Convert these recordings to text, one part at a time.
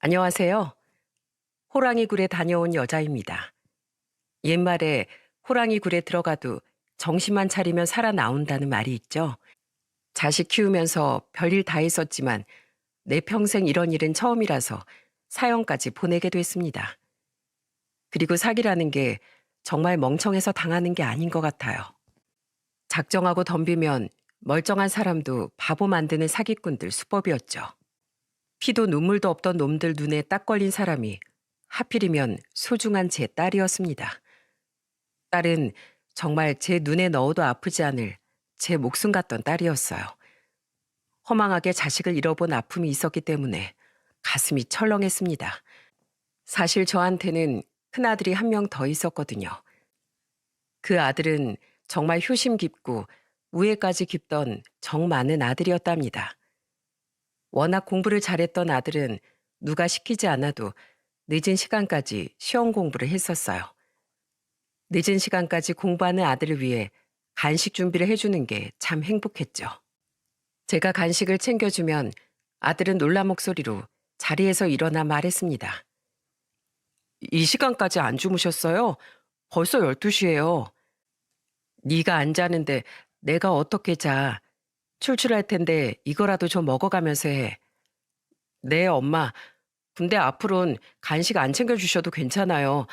안녕하세요. 호랑이 굴에 다녀온 여자입니다. 옛말에 호랑이 굴에 들어가도 정신만 차리면 살아나온다는 말이 있죠. 자식 키우면서 별일 다 했었지만 내 평생 이런 일은 처음이라서 사형까지 보내게 됐습니다. 그리고 사기라는 게 정말 멍청해서 당하는 게 아닌 것 같아요. 작정하고 덤비면 멀쩡한 사람도 바보 만드는 사기꾼들 수법이었죠. 피도 눈물도 없던 놈들 눈에 딱 걸린 사람이 하필이면 소중한 제 딸이었습니다. 딸은 정말 제 눈에 넣어도 아프지 않을 제 목숨 같던 딸이었어요. 허망하게 자식을 잃어본 아픔이 있었기 때문에 가슴이 철렁했습니다. 사실 저한테는 큰아들이 한 명 더 있었거든요. 그 아들은 정말 효심 깊고 우애까지 깊던 정 많은 아들이었답니다. 워낙 공부를 잘했던 아들은 누가 시키지 않아도 늦은 시간까지 시험 공부를 했었어요. 늦은 시간까지 공부하는 아들을 위해 간식 준비를 해주는 게 참 행복했죠. 제가 간식을 챙겨주면 아들은 놀란 목소리로 자리에서 일어나 말했습니다. 이 시간까지 안 주무셨어요? 벌써 12시예요. 네가 안 자는데 내가 어떻게 자. 출출할 텐데 이거라도 좀 먹어가면서 해. 네, 엄마. 근데 앞으론 간식 안 챙겨주셔도 괜찮아요.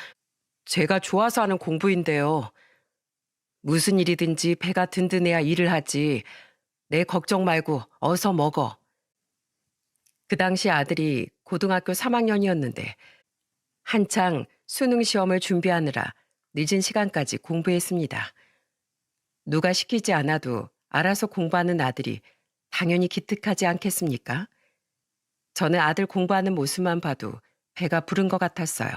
제가 좋아서 하는 공부인데요. 무슨 일이든지 배가 든든해야 일을 하지. 내 걱정 말고 어서 먹어. 그 당시 아들이 고등학교 3학년이었는데 한창 수능 시험을 준비하느라 늦은 시간까지 공부했습니다. 누가 시키지 않아도 알아서 공부하는 아들이 당연히 기특하지 않겠습니까? 저는 아들 공부하는 모습만 봐도 배가 부른 것 같았어요.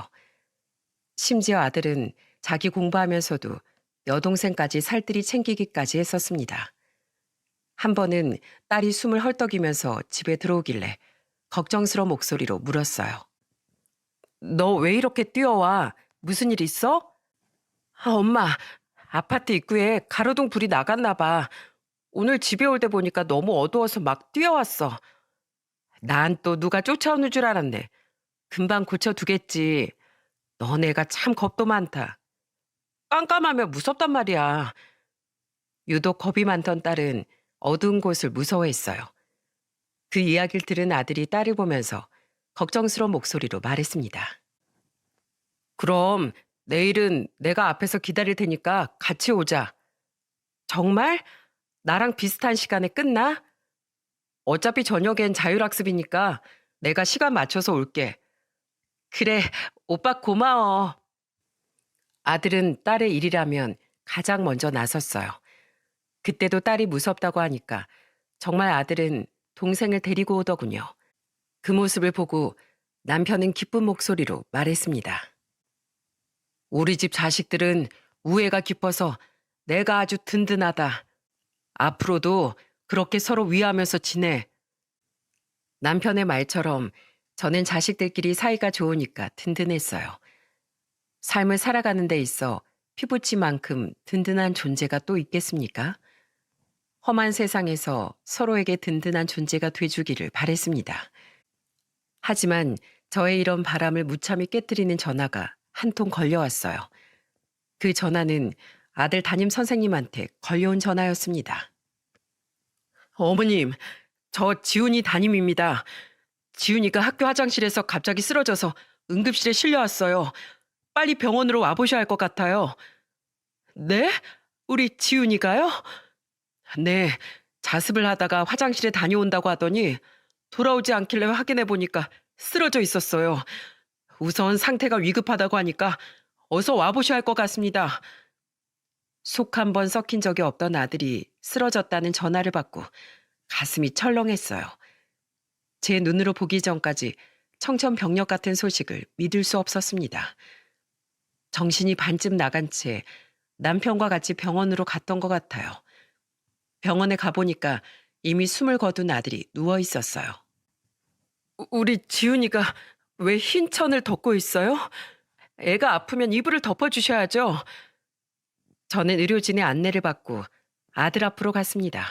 심지어 아들은 자기 공부하면서도 여동생까지 살뜰히 챙기기까지 했었습니다. 한 번은 딸이 숨을 헐떡이면서 집에 들어오길래 걱정스러운 목소리로 물었어요. 너 왜 이렇게 뛰어와? 무슨 일 있어? 아, 엄마, 아파트 입구에 가로등 불이 나갔나 봐. 오늘 집에 올 때 보니까 너무 어두워서 막 뛰어왔어. 난 또 누가 쫓아오는 줄 알았네. 금방 고쳐두겠지. 너네가 참 겁도 많다. 깜깜하면 무섭단 말이야. 유독 겁이 많던 딸은 어두운 곳을 무서워했어요. 그 이야기를 들은 아들이 딸을 보면서 걱정스러운 목소리로 말했습니다. 그럼 내일은 내가 앞에서 기다릴 테니까 같이 오자. 정말? 나랑 비슷한 시간에 끝나? 어차피 저녁엔 자율학습이니까 내가 시간 맞춰서 올게. 그래, 오빠 고마워. 아들은 딸의 일이라면 가장 먼저 나섰어요. 그때도 딸이 무섭다고 하니까 정말 아들은 동생을 데리고 오더군요. 그 모습을 보고 남편은 기쁜 목소리로 말했습니다. 우리 집 자식들은 우애가 깊어서 내가 아주 든든하다. 앞으로도 그렇게 서로 위하면서 지내. 남편의 말처럼 저는 자식들끼리 사이가 좋으니까 든든했어요. 삶을 살아가는 데 있어 피부치만큼 든든한 존재가 또 있겠습니까? 험한 세상에서 서로에게 든든한 존재가 돼주기를 바랬습니다. 하지만 저의 이런 바람을 무참히 깨뜨리는 전화가 한 통 걸려왔어요. 그 전화는 아들 담임 선생님한테 걸려온 전화였습니다. 어머님, 저 지훈이 담임입니다. 지훈이가 학교 화장실에서 갑자기 쓰러져서 응급실에 실려왔어요. 빨리 병원으로 와보셔야 할 것 같아요. 네? 우리 지훈이가요? 네, 자습을 하다가 화장실에 다녀온다고 하더니 돌아오지 않길래 확인해 보니까 쓰러져 있었어요. 우선 상태가 위급하다고 하니까 어서 와보셔야 할 것 같습니다. 속 한 번 썩힌 적이 없던 아들이 쓰러졌다는 전화를 받고 가슴이 철렁했어요. 제 눈으로 보기 전까지 청천벽력 같은 소식을 믿을 수 없었습니다. 정신이 반쯤 나간 채 남편과 같이 병원으로 갔던 것 같아요. 병원에 가보니까 이미 숨을 거둔 아들이 누워 있었어요. 우리 지훈이가 왜 흰 천을 덮고 있어요? 애가 아프면 이불을 덮어주셔야죠. 저는 의료진의 안내를 받고 아들 앞으로 갔습니다.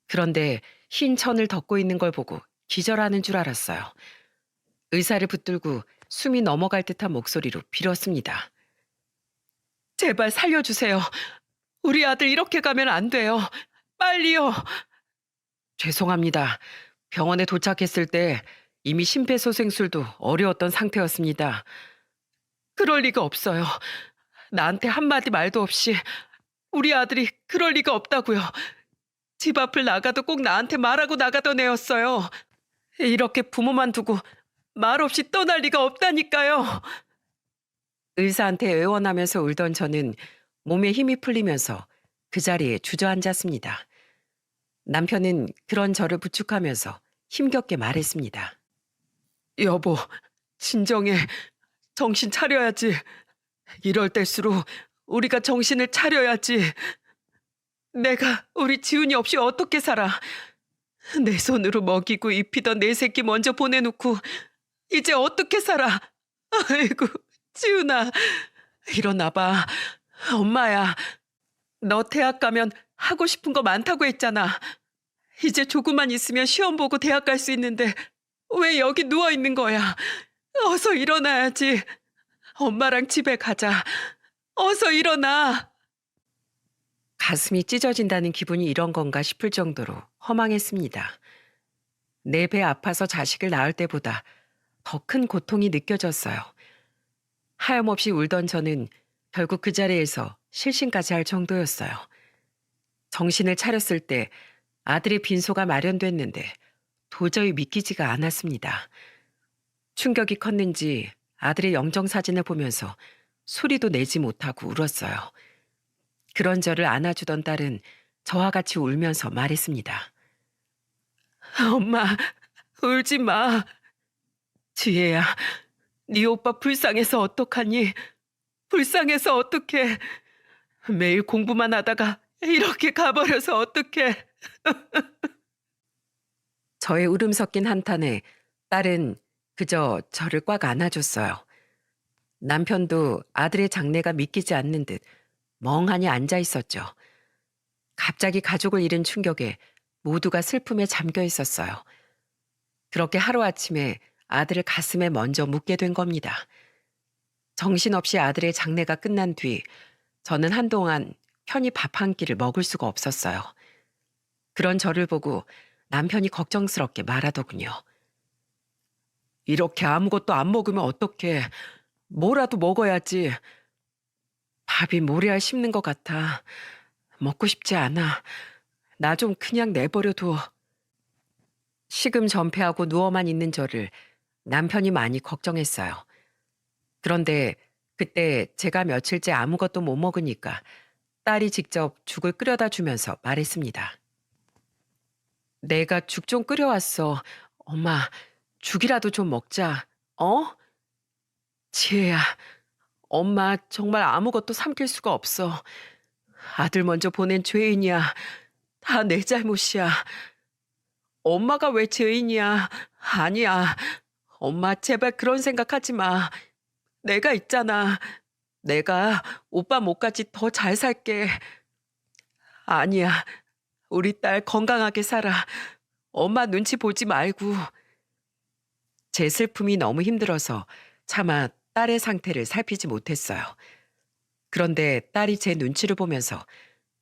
그런데 흰 천을 덮고 있는 걸 보고 기절하는 줄 알았어요. 의사를 붙들고 숨이 넘어갈 듯한 목소리로 빌었습니다. 제발 살려주세요. 우리 아들 이렇게 가면 안 돼요. 빨리요. 죄송합니다. 병원에 도착했을 때 이미 심폐소생술도 어려웠던 상태였습니다. 그럴 리가 없어요. 나한테 한마디 말도 없이 우리 아들이 그럴 리가 없다고요. 집 앞을 나가도 꼭 나한테 말하고 나가던 애였어요. 이렇게 부모만 두고 말 없이 떠날 리가 없다니까요. 의사한테 애원하면서 울던 저는 몸에 힘이 풀리면서 그 자리에 주저앉았습니다. 남편은 그런 저를 부축하면서 힘겹게 말했습니다. 여보, 진정해. 정신 차려야지. 이럴 때일수록 우리가 정신을 차려야지. 내가 우리 지훈이 없이 어떻게 살아. 내 손으로 먹이고 입히던 내 새끼 먼저 보내놓고 이제 어떻게 살아. 아이고, 지훈아. 일어나봐. 엄마야. 너 대학 가면 하고 싶은 거 많다고 했잖아. 이제 조금만 있으면 시험 보고 대학 갈 수 있는데 왜 여기 누워 있는 거야? 어서 일어나야지. 엄마랑 집에 가자. 어서 일어나. 가슴이 찢어진다는 기분이 이런 건가 싶을 정도로 허망했습니다. 내 배 아파서 자식을 낳을 때보다 더 큰 고통이 느껴졌어요. 하염없이 울던 저는 결국 그 자리에서 실신까지 할 정도였어요. 정신을 차렸을 때 아들의 빈소가 마련됐는데 도저히 믿기지가 않았습니다. 충격이 컸는지 아들의 영정사진을 보면서 소리도 내지 못하고 울었어요. 그런 저를 안아주던 딸은 저와 같이 울면서 말했습니다. 엄마, 울지 마. 지혜야, 네 오빠 불쌍해서 어떡하니? 불쌍해서 어떡해. 매일 공부만 하다가 이렇게 가버려서 어떡해. 저의 울음 섞인 한탄에 딸은 그저 저를 꽉 안아줬어요. 남편도 아들의 장래가 믿기지 않는 듯 멍하니 앉아 있었죠. 갑자기 가족을 잃은 충격에 모두가 슬픔에 잠겨 있었어요. 그렇게 하루아침에 아들을 가슴에 먼저 묻게 된 겁니다. 정신없이 아들의 장례가 끝난 뒤 저는 한동안 편히 밥 한 끼를 먹을 수가 없었어요. 그런 저를 보고 남편이 걱정스럽게 말하더군요. 이렇게 아무것도 안 먹으면 어떡해. 뭐라도 먹어야지. 밥이 모래알 씹는 것 같아. 먹고 싶지 않아. 나 좀 그냥 내버려둬. 식음 전폐하고 누워만 있는 저를 남편이 많이 걱정했어요. 그런데 그때 제가 며칠째 아무것도 못 먹으니까 딸이 직접 죽을 끓여다 주면서 말했습니다. 내가 죽 좀 끓여왔어. 엄마, 죽이라도 좀 먹자. 어? 지혜야, 엄마 정말 아무것도 삼킬 수가 없어. 아들 먼저 보낸 죄인이야. 다 내 잘못이야. 엄마가 왜 죄인이야? 아니야. 엄마 제발 그런 생각하지 마. 내가 있잖아. 내가 오빠 목까지 더 잘 살게. 아니야. 우리 딸 건강하게 살아. 엄마 눈치 보지 말고. 제 슬픔이 너무 힘들어서 차마 딸의 상태를 살피지 못했어요. 그런데 딸이 제 눈치를 보면서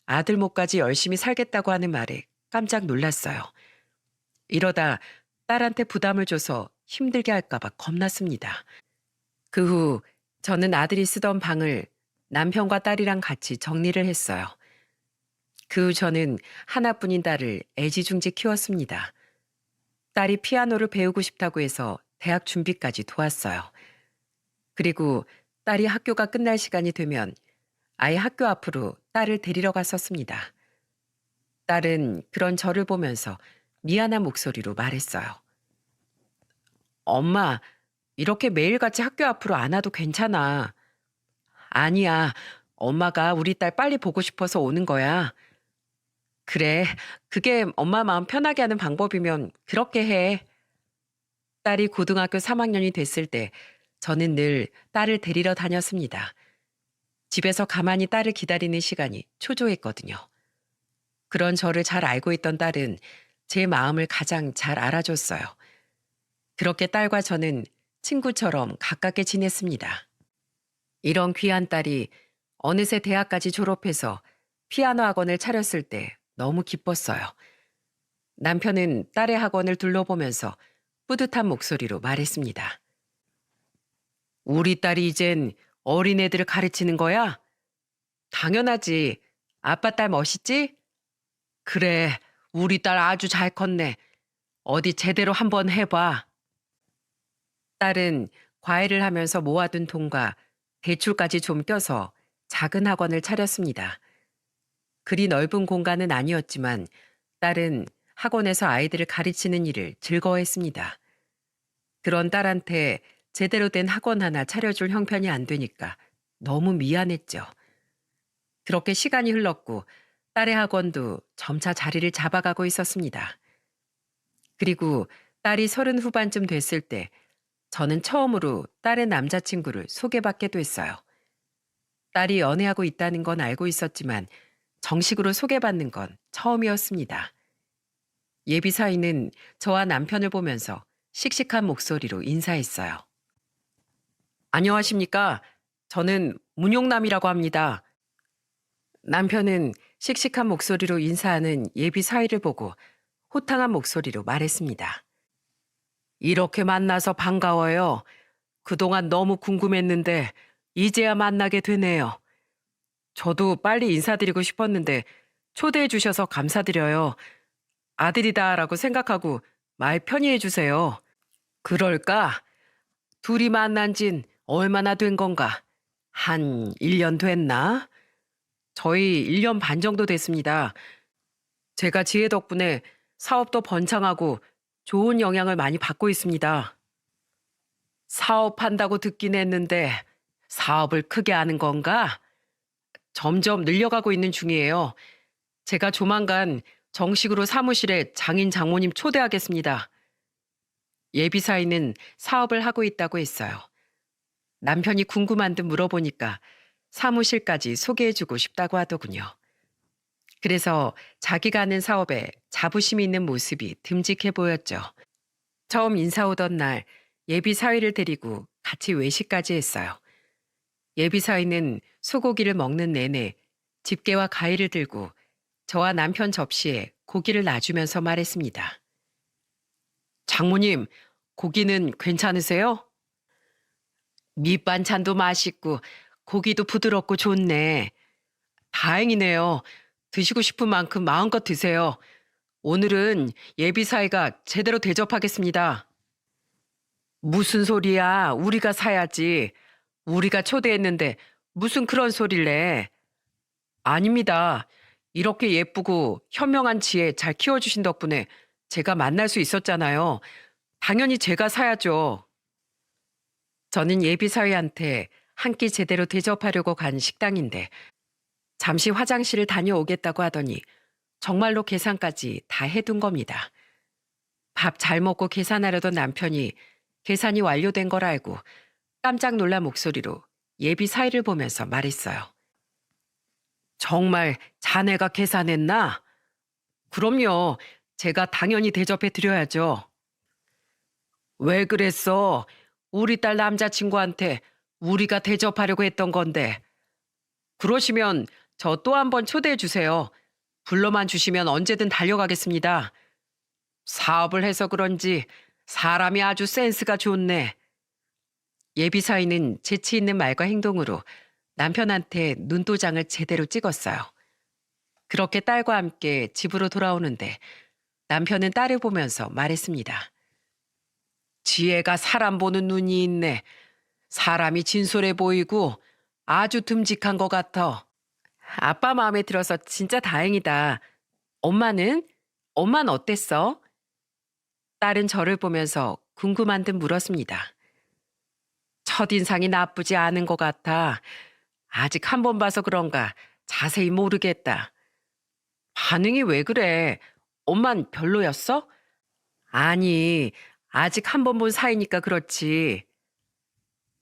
아들 목까지 열심히 살겠다고 하는 말에 깜짝 놀랐어요. 이러다 딸한테 부담을 줘서 힘들게 할까봐 겁났습니다. 그 후 저는 아들이 쓰던 방을 남편과 딸이랑 같이 정리를 했어요. 그 후 저는 하나뿐인 딸을 애지중지 키웠습니다. 딸이 피아노를 배우고 싶다고 해서 대학 준비까지 도왔어요. 그리고 딸이 학교가 끝날 시간이 되면 아이 학교 앞으로 딸을 데리러 갔었습니다. 딸은 그런 저를 보면서 미안한 목소리로 말했어요. 엄마, 이렇게 매일같이 학교 앞으로 안 와도 괜찮아. 아니야, 엄마가 우리 딸 빨리 보고 싶어서 오는 거야. 그래, 그게 엄마 마음 편하게 하는 방법이면 그렇게 해. 딸이 고등학교 3학년이 됐을 때 저는 늘 딸을 데리러 다녔습니다. 집에서 가만히 딸을 기다리는 시간이 초조했거든요. 그런 저를 잘 알고 있던 딸은 제 마음을 가장 잘 알아줬어요. 그렇게 딸과 저는 친구처럼 가깝게 지냈습니다. 이런 귀한 딸이 어느새 대학까지 졸업해서 피아노 학원을 차렸을 때 너무 기뻤어요. 남편은 딸의 학원을 둘러보면서 뿌듯한 목소리로 말했습니다. 우리 딸이 이젠 어린애들을 가르치는 거야? 당연하지. 아빠 딸 멋있지? 그래, 우리 딸 아주 잘 컸네. 어디 제대로 한번 해봐. 딸은 과외를 하면서 모아둔 돈과 대출까지 좀 껴서 작은 학원을 차렸습니다. 그리 넓은 공간은 아니었지만 딸은 학원에서 아이들을 가르치는 일을 즐거워했습니다. 그런 딸한테 제대로 된 학원 하나 차려줄 형편이 안 되니까 너무 미안했죠. 그렇게 시간이 흘렀고 딸의 학원도 점차 자리를 잡아가고 있었습니다. 그리고 딸이 30 후반쯤 됐을 때 저는 처음으로 딸의 남자친구를 소개받게 됐어요. 딸이 연애하고 있다는 건 알고 있었지만 정식으로 소개받는 건 처음이었습니다. 예비 사위는 저와 남편을 보면서 씩씩한 목소리로 인사했어요. 안녕하십니까? 저는 문용남이라고 합니다. 남편은 씩씩한 목소리로 인사하는 예비 사위를 보고 호탕한 목소리로 말했습니다. 이렇게 만나서 반가워요. 그동안 너무 궁금했는데 이제야 만나게 되네요. 저도 빨리 인사드리고 싶었는데 초대해 주셔서 감사드려요. 아들이다라고 생각하고 말 편히 해주세요. 그럴까? 둘이 만난 진 얼마나 된 건가? 한 1년 됐나? 저희 1년 반 정도 됐습니다. 제가 지혜 덕분에 사업도 번창하고 좋은 영향을 많이 받고 있습니다. 사업한다고 듣긴 했는데 사업을 크게 하는 건가? 점점 늘려가고 있는 중이에요. 제가 조만간 정식으로 사무실에 장인 장모님 초대하겠습니다. 예비사위는 사업을 하고 있다고 했어요. 남편이 궁금한 듯 물어보니까 사무실까지 소개해주고 싶다고 하더군요. 그래서 자기가 하는 사업에 자부심이 있는 모습이 듬직해 보였죠. 처음 인사 오던 날 예비사위를 데리고 같이 외식까지 했어요. 예비사위는 소고기를 먹는 내내 집게와 가위를 들고 저와 남편 접시에 고기를 놔주면서 말했습니다. 장모님, 고기는 괜찮으세요? 밑반찬도 맛있고 고기도 부드럽고 좋네. 다행이네요. 드시고 싶은 만큼 마음껏 드세요. 오늘은 예비사위가 제대로 대접하겠습니다. 무슨 소리야? 우리가 사야지. 우리가 초대했는데 무슨 그런 소리를 해. 아닙니다. 이렇게 예쁘고 현명한 지혜 잘 키워주신 덕분에 제가 만날 수 있었잖아요. 당연히 제가 사야죠. 저는 예비사위한테 한 끼 제대로 대접하려고 간 식당인데 잠시 화장실을 다녀오겠다고 하더니 정말로 계산까지 다 해둔 겁니다. 밥 잘 먹고 계산하려던 남편이 계산이 완료된 걸 알고 깜짝 놀란 목소리로 예비사위를 보면서 말했어요. 정말 자네가 계산했나? 그럼요. 제가 당연히 대접해 드려야죠. 왜 그랬어? 우리 딸 남자친구한테 우리가 대접하려고 했던 건데. 그러시면 저 또 한 번 초대해 주세요. 불러만 주시면 언제든 달려가겠습니다. 사업을 해서 그런지 사람이 아주 센스가 좋네. 예비사위는 재치 있는 말과 행동으로 남편한테 눈도장을 제대로 찍었어요. 그렇게 딸과 함께 집으로 돌아오는데 남편은 딸을 보면서 말했습니다. 지혜가 사람 보는 눈이 있네. 사람이 진솔해 보이고 아주 듬직한 것 같아. 아빠 마음에 들어서 진짜 다행이다. 엄마는? 엄마는 어땠어? 딸은 저를 보면서 궁금한 듯 물었습니다. 첫인상이 나쁘지 않은 것 같아. 아직 한 번 봐서 그런가 자세히 모르겠다. 반응이 왜 그래? 엄만 별로였어? 아니, 아직 한 번 본 사이니까 그렇지.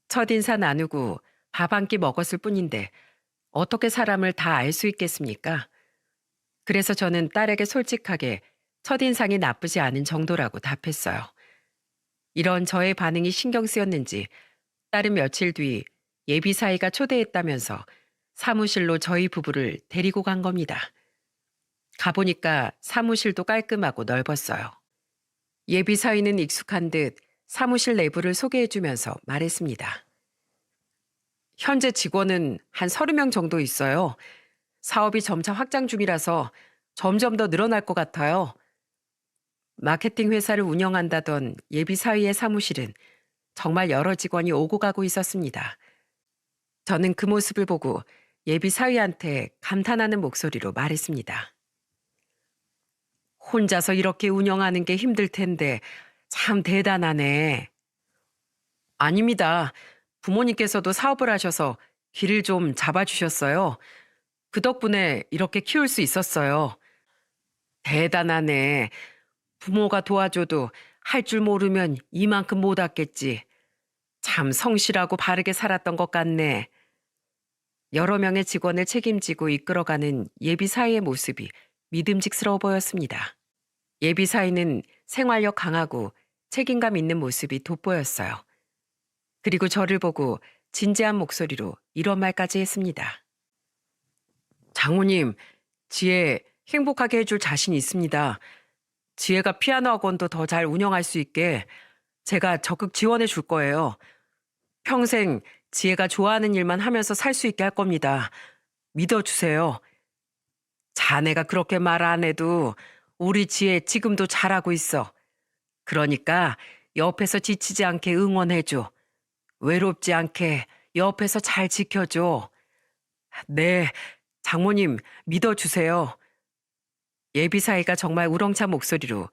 첫인사 나누고 밥 한 끼 먹었을 뿐인데 어떻게 사람을 다 알 수 있겠습니까? 그래서 저는 딸에게 솔직하게 첫인상이 나쁘지 않은 정도라고 답했어요. 이런 저의 반응이 신경 쓰였는지 딸은 며칠 뒤 예비 사이가 초대했다면서 사무실로 저희 부부를 데리고 간 겁니다. 가보니까 사무실도 깔끔하고 넓었어요. 예비 사위는 익숙한 듯 사무실 내부를 소개해주면서 말했습니다. 현재 직원은 한 30명 정도 있어요. 사업이 점차 확장 중이라서 점점 더 늘어날 것 같아요. 마케팅 회사를 운영한다던 예비 사위의 사무실은 정말 여러 직원이 오고 가고 있었습니다. 저는 그 모습을 보고 예비 사위한테 감탄하는 목소리로 말했습니다. 혼자서 이렇게 운영하는 게 힘들 텐데 참 대단하네. 아닙니다. 부모님께서도 사업을 하셔서 길을 좀 잡아주셨어요. 그 덕분에 이렇게 키울 수 있었어요. 대단하네. 부모가 도와줘도 할 줄 모르면 이만큼 못 왔겠지. 참 성실하고 바르게 살았던 것 같네. 여러 명의 직원을 책임지고 이끌어가는 예비 사위의 모습이 믿음직스러워 보였습니다. 예비 사위는 생활력 강하고 책임감 있는 모습이 돋보였어요. 그리고 저를 보고 진지한 목소리로 이런 말까지 했습니다. 장모님, 지혜 행복하게 해줄 자신이 있습니다. 지혜가 피아노 학원도 더 잘 운영할 수 있게 제가 적극 지원해 줄 거예요. 평생 지혜가 좋아하는 일만 하면서 살 수 있게 할 겁니다. 믿어주세요. 자네가 그렇게 말 안 해도 우리 지혜 지금도 잘하고 있어. 그러니까 옆에서 지치지 않게 응원해줘. 외롭지 않게 옆에서 잘 지켜줘. 네, 장모님 믿어주세요. 예비 사이가 정말 우렁찬 목소리로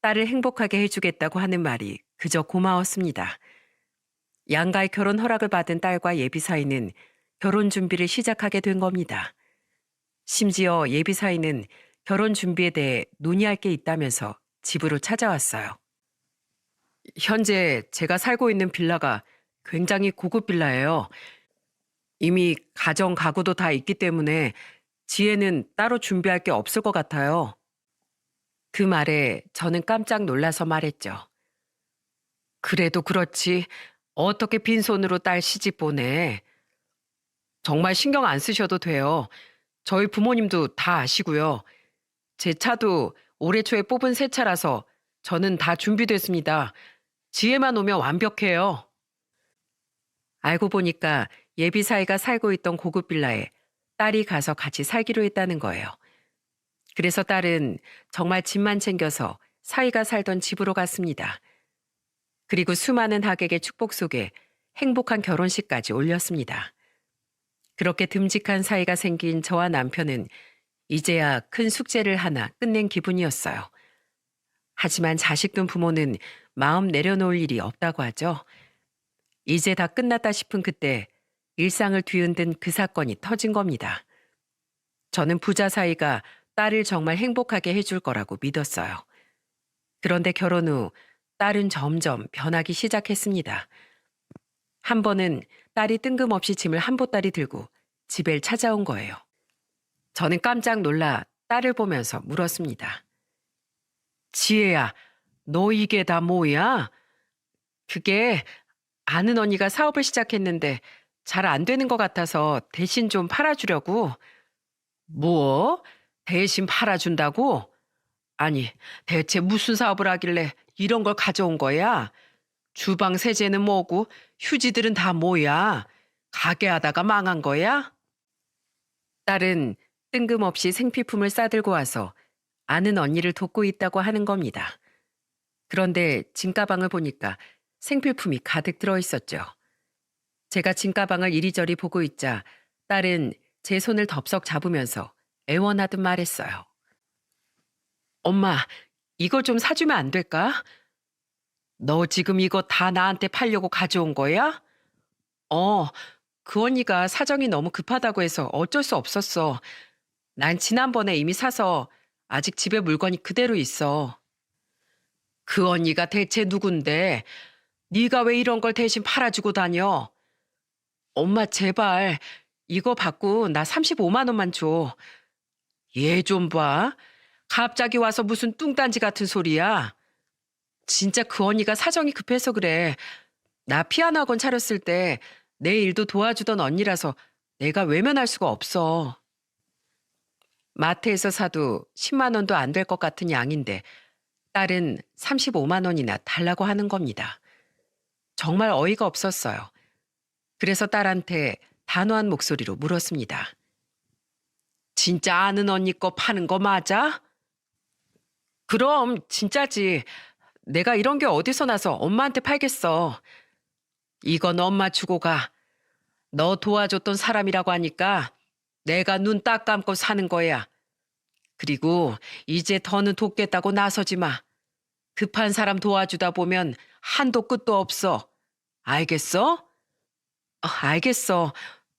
딸을 행복하게 해주겠다고 하는 말이 그저 고마웠습니다. 양가의 결혼 허락을 받은 딸과 예비 사이는 결혼 준비를 시작하게 된 겁니다. 심지어 예비 사이는 결혼 준비에 대해 논의할 게 있다면서 집으로 찾아왔어요. 현재 제가 살고 있는 빌라가 굉장히 고급 빌라예요. 이미 가정 가구도 다 있기 때문에 지혜는 따로 준비할 게 없을 것 같아요. 그 말에 저는 깜짝 놀라서 말했죠. 그래도 그렇지. 어떻게 빈손으로 딸 시집 보내. 정말 신경 안 쓰셔도 돼요. 저희 부모님도 다 아시고요. 제 차도 올해 초에 뽑은 새 차라서 저는 다 준비됐습니다. 지혜만 오면 완벽해요. 알고 보니까 예비 사이가 살고 있던 고급 빌라에 딸이 가서 같이 살기로 했다는 거예요. 그래서 딸은 정말 짐만 챙겨서 사이가 살던 집으로 갔습니다. 그리고 수많은 하객의 축복 속에 행복한 결혼식까지 올렸습니다. 그렇게 듬직한 사이가 생긴 저와 남편은 이제야 큰 숙제를 하나 끝낸 기분이었어요. 하지만 자식 둔 부모는 마음 내려놓을 일이 없다고 하죠. 이제 다 끝났다 싶은 그때 일상을 뒤흔든 그 사건이 터진 겁니다. 저는 부자 사이가 딸을 정말 행복하게 해줄 거라고 믿었어요. 그런데 결혼 후 딸은 점점 변하기 시작했습니다. 한 번은 딸이 뜬금없이 짐을 한 보따리 들고 집에 찾아온 거예요. 저는 깜짝 놀라 딸을 보면서 물었습니다. 지혜야, 너 이게 다 뭐야? 그게 아는 언니가 사업을 시작했는데 잘 안 되는 것 같아서 대신 좀 팔아주려고. 뭐? 대신 팔아준다고? 아니, 대체 무슨 사업을 하길래 이런 걸 가져온 거야? 주방 세제는 뭐고 휴지들은 다 뭐야? 가게 하다가 망한 거야? 딸은 뜬금없이 생필품을 싸들고 와서 아는 언니를 돕고 있다고 하는 겁니다. 그런데 짐가방을 보니까 생필품이 가득 들어 있었죠. 제가 짐가방을 이리저리 보고 있자 딸은 제 손을 덥석 잡으면서 애원하듯 말했어요. 엄마, 이거 좀 사주면 안 될까? 너 지금 이거 다 나한테 팔려고 가져온 거야? 그 언니가 사정이 너무 급하다고 해서 어쩔 수 없었어. 난 지난번에 이미 사서 아직 집에 물건이 그대로 있어. 그 언니가 대체 누군데? 네가 왜 이런 걸 대신 팔아주고 다녀? 엄마 제발 이거 받고 나 35만 원만 줘. 얘 좀 봐. 갑자기 와서 무슨 뚱딴지 같은 소리야. 진짜 그 언니가 사정이 급해서 그래. 나 피아노 학원 차렸을 때 내 일도 도와주던 언니라서 내가 외면할 수가 없어. 마트에서 사도 10만 원도 안 될 것 같은 양인데 딸은 35만 원이나 달라고 하는 겁니다. 정말 어이가 없었어요. 그래서 딸한테 단호한 목소리로 물었습니다. 진짜 아는 언니 거 파는 거 맞아? 그럼 진짜지. 내가 이런 게 어디서 나서 엄마한테 팔겠어. 이건 엄마 주고 가. 너 도와줬던 사람이라고 하니까 내가 눈 딱 감고 사는 거야. 그리고 이제 더는 돕겠다고 나서지 마. 급한 사람 도와주다 보면 한도 끝도 없어. 알겠어? 알겠어.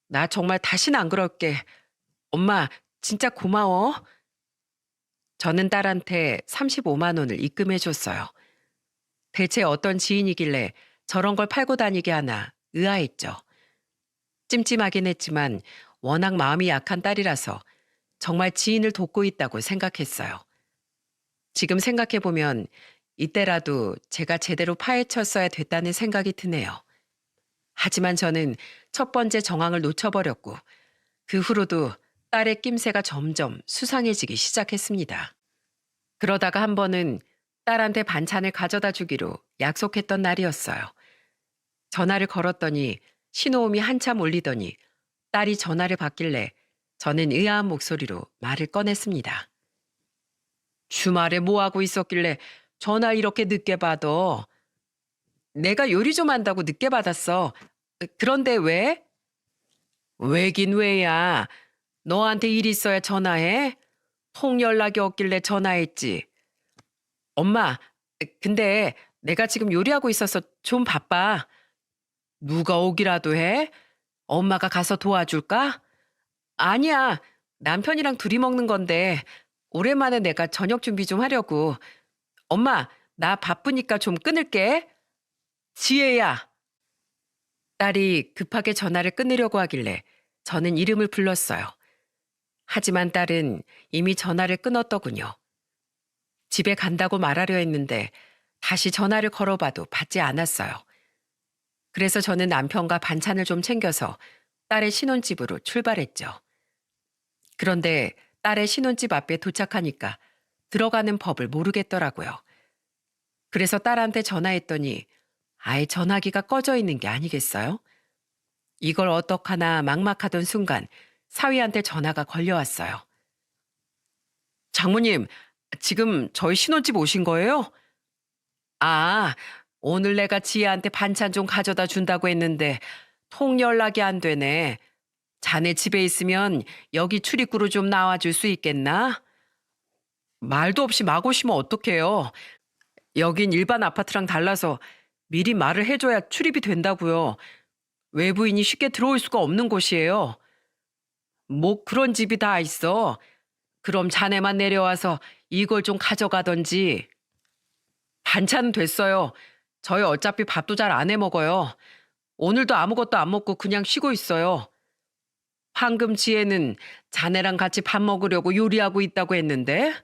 나 정말 다신 안 그럴게. 엄마, 진짜 고마워. 저는 딸한테 35만 원을 입금해 줬어요. 대체 어떤 지인이길래 저런 걸 팔고 다니게 하나 의아했죠. 찜찜하긴 했지만 워낙 마음이 약한 딸이라서 정말 지인을 돕고 있다고 생각했어요. 지금 생각해보면 이때라도 제가 제대로 파헤쳤어야 됐다는 생각이 드네요. 하지만 저는 첫 번째 정황을 놓쳐버렸고 그 후로도 딸의 낌새가 점점 수상해지기 시작했습니다. 그러다가 한 번은 딸한테 반찬을 가져다 주기로 약속했던 날이었어요. 전화를 걸었더니 신호음이 한참 울리더니 딸이 전화를 받길래 저는 의아한 목소리로 말을 꺼냈습니다. 주말에 뭐 하고 있었길래 전화 이렇게 늦게 받아? 내가 요리 좀 한다고 늦게 받았어. 그런데 왜? 왜긴 왜야. 너한테 일 있어야 전화해? 통 연락이 없길래 전화했지. 엄마, 근데 내가 지금 요리하고 있어서 좀 바빠. 누가 오기라도 해? 엄마가 가서 도와줄까? 아니야. 남편이랑 둘이 먹는 건데 오랜만에 내가 저녁 준비 좀 하려고. 엄마, 나 바쁘니까 좀 끊을게. 지혜야. 딸이 급하게 전화를 끊으려고 하길래 저는 이름을 불렀어요. 하지만 딸은 이미 전화를 끊었더군요. 집에 간다고 말하려 했는데 다시 전화를 걸어봐도 받지 않았어요. 그래서 저는 남편과 반찬을 좀 챙겨서 딸의 신혼집으로 출발했죠. 그런데 딸의 신혼집 앞에 도착하니까 들어가는 법을 모르겠더라고요. 그래서 딸한테 전화했더니 아예 전화기가 꺼져 있는 게 아니겠어요? 이걸 어떡하나 막막하던 순간 사위한테 전화가 걸려왔어요. 장모님, 지금 저희 신혼집 오신 거예요? 아, 오늘 내가 지혜한테 반찬 좀 가져다 준다고 했는데 통 연락이 안 되네. 자네 집에 있으면 여기 출입구로 좀 나와줄 수 있겠나? 말도 없이 막 오시면 어떡해요. 여긴 일반 아파트랑 달라서 미리 말을 해줘야 출입이 된다고요. 외부인이 쉽게 들어올 수가 없는 곳이에요. 뭐 그런 집이 다 있어. 그럼 자네만 내려와서 이걸 좀 가져가던지. 반찬은 됐어요. 저희 어차피 밥도 잘 안 해 먹어요. 오늘도 아무것도 안 먹고 그냥 쉬고 있어요. 방금 지혜는 자네랑 같이 밥 먹으려고 요리하고 있다고 했는데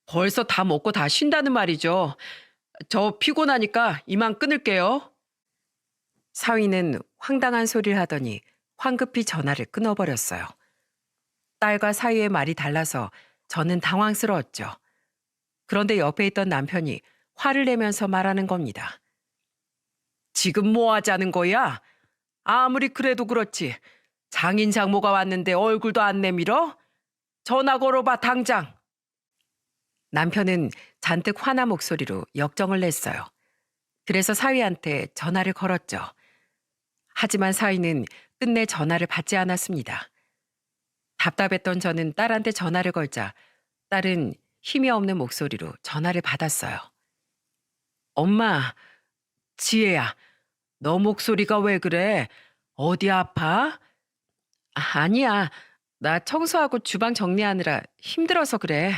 벌써 다 먹고 다 쉰다는 말이죠. 저 피곤하니까 이만 끊을게요. 사위는 황당한 소리를 하더니 황급히 전화를 끊어버렸어요. 딸과 사위의 말이 달라서 저는 당황스러웠죠. 그런데 옆에 있던 남편이 화를 내면서 말하는 겁니다. 지금 뭐 하자는 거야? 아무리 그래도 그렇지. 장인 장모가 왔는데 얼굴도 안 내밀어? 전화 걸어봐 당장. 남편은 잔뜩 화난 목소리로 역정을 냈어요. 그래서 사위한테 전화를 걸었죠. 하지만 사위는 끝내 전화를 받지 않았습니다. 답답했던 저는 딸한테 전화를 걸자 딸은 힘이 없는 목소리로 전화를 받았어요. 엄마, 지혜야, 너 목소리가 왜 그래? 어디 아파? 아니야, 나 청소하고 주방 정리하느라 힘들어서 그래.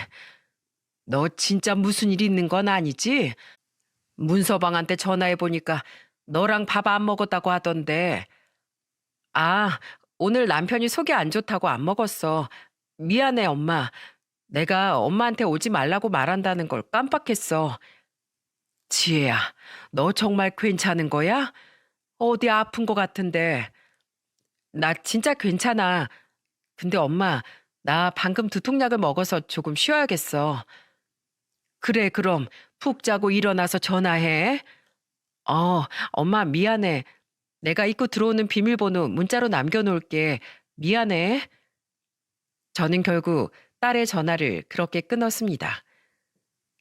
너 진짜 무슨 일 있는 건 아니지? 문서방한테 전화해보니까 너랑 밥 안 먹었다고 하던데. 아, 오늘 남편이 속이 안 좋다고 안 먹었어. 미안해, 엄마. 내가 엄마한테 오지 말라고 말한다는 걸 깜빡했어. 지혜야, 너 정말 괜찮은 거야? 어디 아픈 거 같은데. 나 진짜 괜찮아. 근데 엄마, 나 방금 두통약을 먹어서 조금 쉬어야겠어. 그래, 그럼 푹 자고 일어나서 전화해. 어, 엄마 미안해. 내가 입구 들어오는 비밀번호 문자로 남겨놓을게. 미안해. 저는 결국 딸의 전화를 그렇게 끊었습니다.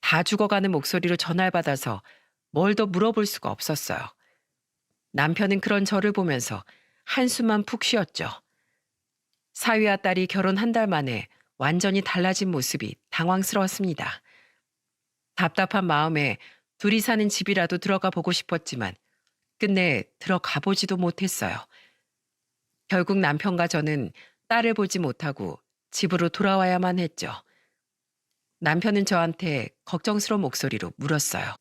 다 죽어가는 목소리로 전화를 받아서 뭘 더 물어볼 수가 없었어요. 남편은 그런 저를 보면서 한숨만 푹 쉬었죠. 사위와 딸이 결혼 한 달 만에 완전히 달라진 모습이 당황스러웠습니다. 답답한 마음에 둘이 사는 집이라도 들어가 보고 싶었지만 끝내 들어가 보지도 못했어요. 결국 남편과 저는 딸을 보지 못하고 집으로 돌아와야만 했죠. 남편은 저한테 걱정스러운 목소리로 물었어요.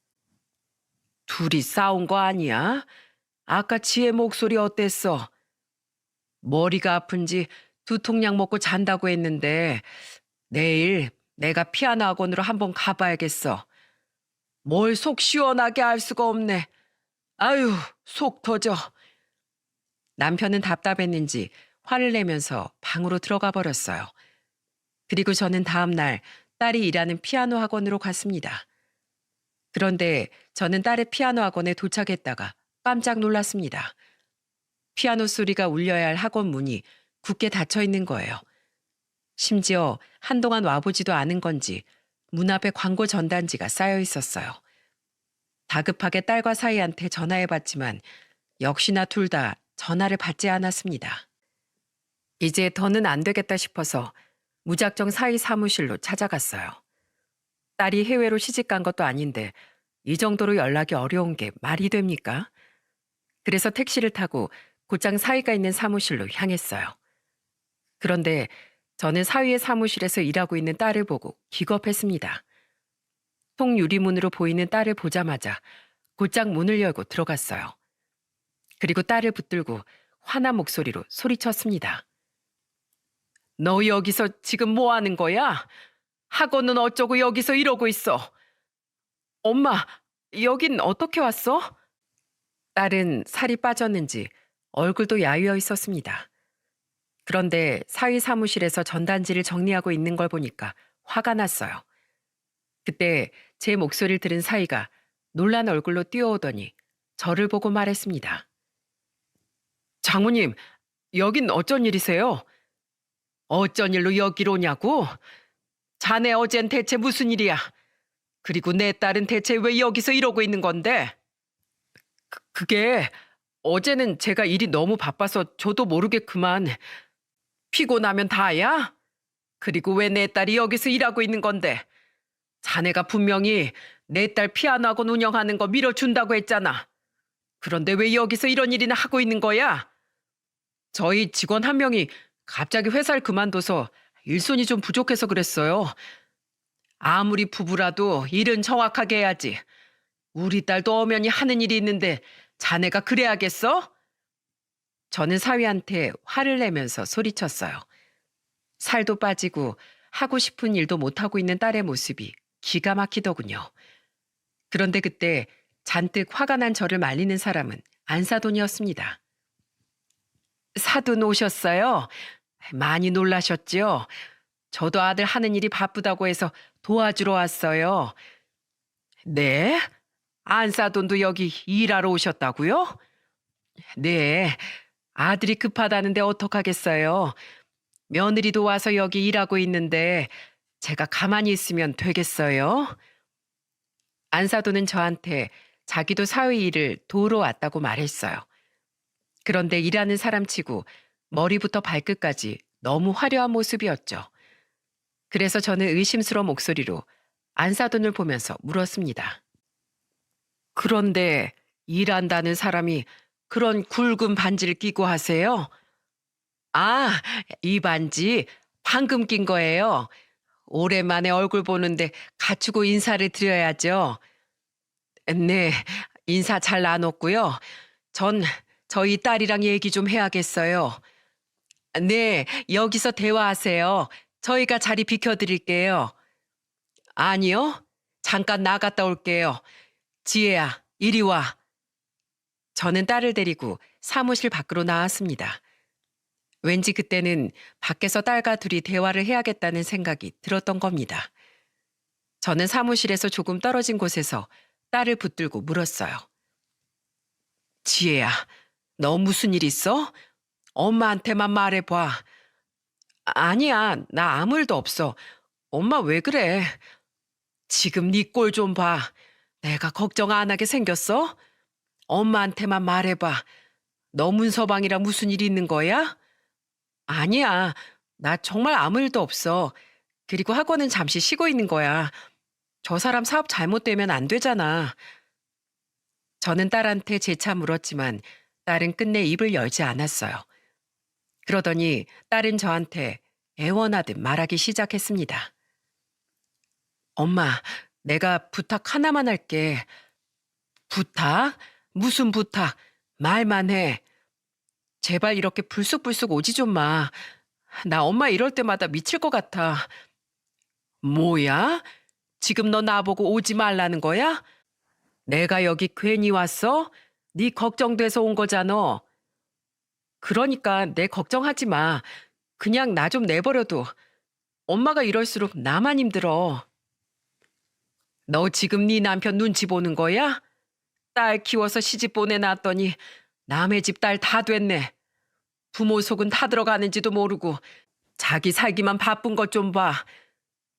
둘이 싸운 거 아니야? 아까 지혜 목소리 어땠어? 머리가 아픈지 두통약 먹고 잔다고 했는데 내일 내가 피아노 학원으로 한번 가봐야겠어. 뭘 속 시원하게 알 수가 없네. 아유, 속 터져. 남편은 답답했는지 화를 내면서 방으로 들어가 버렸어요. 그리고 저는 다음 날 딸이 일하는 피아노 학원으로 갔습니다. 그런데 저는 딸의 피아노 학원에 도착했다가 깜짝 놀랐습니다. 피아노 소리가 울려야 할 학원 문이 굳게 닫혀 있는 거예요. 심지어 한동안 와보지도 않은 건지 문 앞에 광고 전단지가 쌓여 있었어요. 다급하게 딸과 사이한테 전화해봤지만 역시나 둘 다 전화를 받지 않았습니다. 이제 더는 안 되겠다 싶어서 무작정 사이 사무실로 찾아갔어요. 딸이 해외로 시집간 것도 아닌데 이 정도로 연락이 어려운 게 말이 됩니까? 그래서 택시를 타고 곧장 사위가 있는 사무실로 향했어요. 그런데 저는 사위의 사무실에서 일하고 있는 딸을 보고 기겁했습니다. 통유리문으로 보이는 딸을 보자마자 곧장 문을 열고 들어갔어요. 그리고 딸을 붙들고 화난 목소리로 소리쳤습니다. 너 여기서 지금 뭐 하는 거야? 학원은 어쩌고 여기서 이러고 있어? 엄마, 여긴 어떻게 왔어? 딸은 살이 빠졌는지 얼굴도 야위어 있었습니다. 그런데 사위 사무실에서 전단지를 정리하고 있는 걸 보니까 화가 났어요. 그때 제 목소리를 들은 사위가 놀란 얼굴로 뛰어오더니 저를 보고 말했습니다. 장모님, 여긴 어쩐 일이세요? 어쩐 일로 여기로 오냐고? 자네 어젠 대체 무슨 일이야? 그리고 내 딸은 대체 왜 여기서 이러고 있는 건데? 그게 어제는 제가 일이 너무 바빠서 저도 모르게 그만. 피곤하면 다야? 그리고 왜 내 딸이 여기서 일하고 있는 건데? 자네가 분명히 내 딸 피아노 학원 운영하는 거 밀어준다고 했잖아. 그런데 왜 여기서 이런 일이나 하고 있는 거야? 저희 직원 한 명이 갑자기 회사를 그만둬서 일손이 좀 부족해서 그랬어요. 아무리 부부라도 일은 정확하게 해야지. 우리 딸도 엄연히 하는 일이 있는데 자네가 그래야겠어? 저는 사위한테 화를 내면서 소리쳤어요. 살도 빠지고 하고 싶은 일도 못하고 있는 딸의 모습이 기가 막히더군요. 그런데 그때 잔뜩 화가 난 저를 말리는 사람은 안사돈이었습니다. 사돈 오셨어요? 많이 놀라셨죠? 저도 아들 하는 일이 바쁘다고 해서 도와주러 왔어요. 네? 안사돈도 여기 일하러 오셨다고요? 네. 아들이 급하다는데 어떡하겠어요. 며느리도 와서 여기 일하고 있는데 제가 가만히 있으면 되겠어요? 안사돈은 저한테 자기도 사위 일을 도우러 왔다고 말했어요. 그런데 일하는 사람치고 머리부터 발끝까지 너무 화려한 모습이었죠. 그래서 저는 의심스러운 목소리로 안사돈을 보면서 물었습니다. 그런데 일한다는 사람이 그런 굵은 반지를 끼고 하세요? 아, 이 반지 방금 낀 거예요. 오랜만에 얼굴 보는데 갖추고 인사를 드려야죠. 네, 인사 잘 나눴고요. 전 저희 딸이랑 얘기 좀 해야겠어요. 네, 여기서 대화하세요. 저희가 자리 비켜드릴게요. 아니요, 잠깐 나갔다 올게요. 지혜야, 이리 와. 저는 딸을 데리고 사무실 밖으로 나왔습니다. 왠지 그때는 밖에서 딸과 둘이 대화를 해야겠다는 생각이 들었던 겁니다. 저는 사무실에서 조금 떨어진 곳에서 딸을 붙들고 물었어요. 지혜야, 너 무슨 일 있어? 엄마한테만 말해봐. 아니야, 나 아무 일도 없어. 엄마 왜 그래? 지금 네 꼴 좀 봐. 내가 걱정 안 하게 생겼어? 엄마한테만 말해봐. 너 문서방이랑 무슨 일 있는 거야? 아니야, 나 정말 아무 일도 없어. 그리고 학원은 잠시 쉬고 있는 거야. 저 사람 사업 잘못되면 안 되잖아. 저는 딸한테 재차 물었지만 딸은 끝내 입을 열지 않았어요. 그러더니 딸은 저한테 애원하듯 말하기 시작했습니다. 엄마, 내가 부탁 하나만 할게. 부탁? 무슨 부탁? 말만 해. 제발 이렇게 불쑥불쑥 오지 좀 마. 나 엄마 이럴 때마다 미칠 것 같아. 뭐야? 지금 너 나보고 오지 말라는 거야? 내가 여기 괜히 왔어? 네 걱정돼서 온 거잖아. 그러니까 내 걱정하지 마. 그냥 나 좀 내버려둬. 엄마가 이럴수록 나만 힘들어. 너 지금 네 남편 눈치 보는 거야? 딸 키워서 시집 보내놨더니 남의 집 딸 다 됐네. 부모 속은 다 들어가는지도 모르고 자기 살기만 바쁜 것 좀 봐.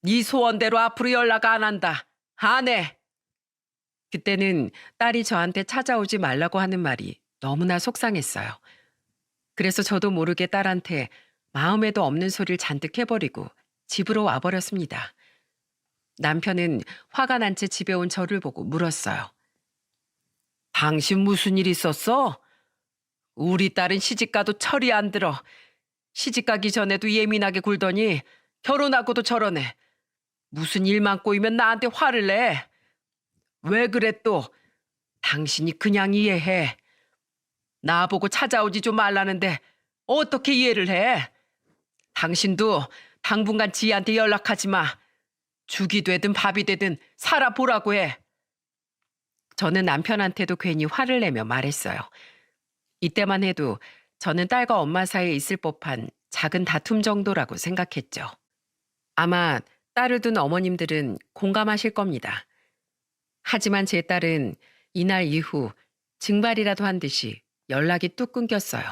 네 소원대로 앞으로 연락 안 한다. 안 해. 그때는 딸이 저한테 찾아오지 말라고 하는 말이 너무나 속상했어요. 그래서 저도 모르게 딸한테 마음에도 없는 소리를 잔뜩 해버리고 집으로 와버렸습니다. 남편은 화가 난 채 집에 온 저를 보고 물었어요. 당신 무슨 일 있었어? 우리 딸은 시집가도 철이 안 들어. 시집가기 전에도 예민하게 굴더니 결혼하고도 저러네. 무슨 일만 꼬이면 나한테 화를 내. 왜 그래 또? 당신이 그냥 이해해. 나보고 찾아오지 좀 말라는데 어떻게 이해를 해? 당신도 당분간 지희한테 연락하지 마. 죽이 되든 밥이 되든 살아보라고 해. 저는 남편한테도 괜히 화를 내며 말했어요. 이때만 해도 저는 딸과 엄마 사이에 있을 법한 작은 다툼 정도라고 생각했죠. 아마 딸을 둔 어머님들은 공감하실 겁니다. 하지만 제 딸은 이날 이후 증발이라도 한 듯이 연락이 뚝 끊겼어요.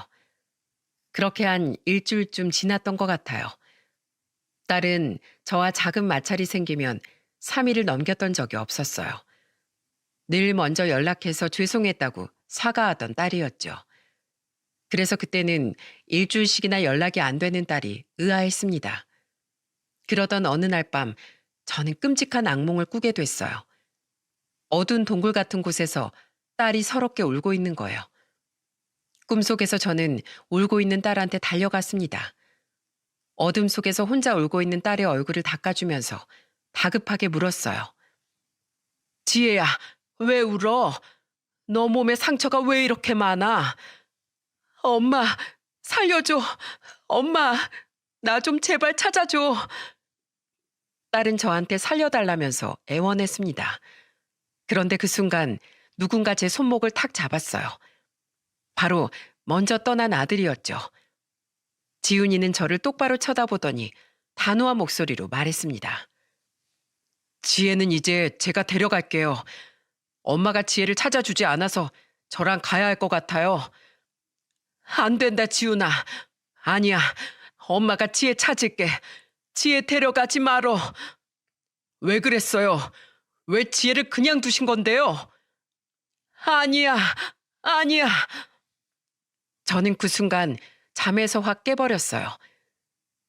그렇게 한 일주일쯤 지났던 것 같아요. 딸은 저와 작은 마찰이 생기면 3일을 넘겼던 적이 없었어요. 늘 먼저 연락해서 죄송했다고 사과하던 딸이었죠. 그래서 그때는 일주일씩이나 연락이 안 되는 딸이 의아했습니다. 그러던 어느 날 밤 저는 끔찍한 악몽을 꾸게 됐어요. 어두운 동굴 같은 곳에서 딸이 서럽게 울고 있는 거예요. 꿈속에서 저는 울고 있는 딸한테 달려갔습니다. 어둠 속에서 혼자 울고 있는 딸의 얼굴을 닦아주면서 다급하게 물었어요. 지혜야, 왜 울어? 너 몸에 상처가 왜 이렇게 많아? 엄마, 살려줘. 엄마, 나 좀 제발 찾아줘. 딸은 저한테 살려달라면서 애원했습니다. 그런데 그 순간 누군가 제 손목을 탁 잡았어요. 바로 먼저 떠난 아들이었죠. 지훈이는 저를 똑바로 쳐다보더니 단호한 목소리로 말했습니다. 지혜는 이제 제가 데려갈게요. 엄마가 지혜를 찾아주지 않아서 저랑 가야 할 것 같아요. 안 된다, 지훈아. 아니야, 엄마가 지혜 찾을게. 지혜 데려가지 말어. 왜 그랬어요? 왜 지혜를 그냥 두신 건데요? 아니야, 아니야. 저는 그 순간 잠에서 확 깨버렸어요.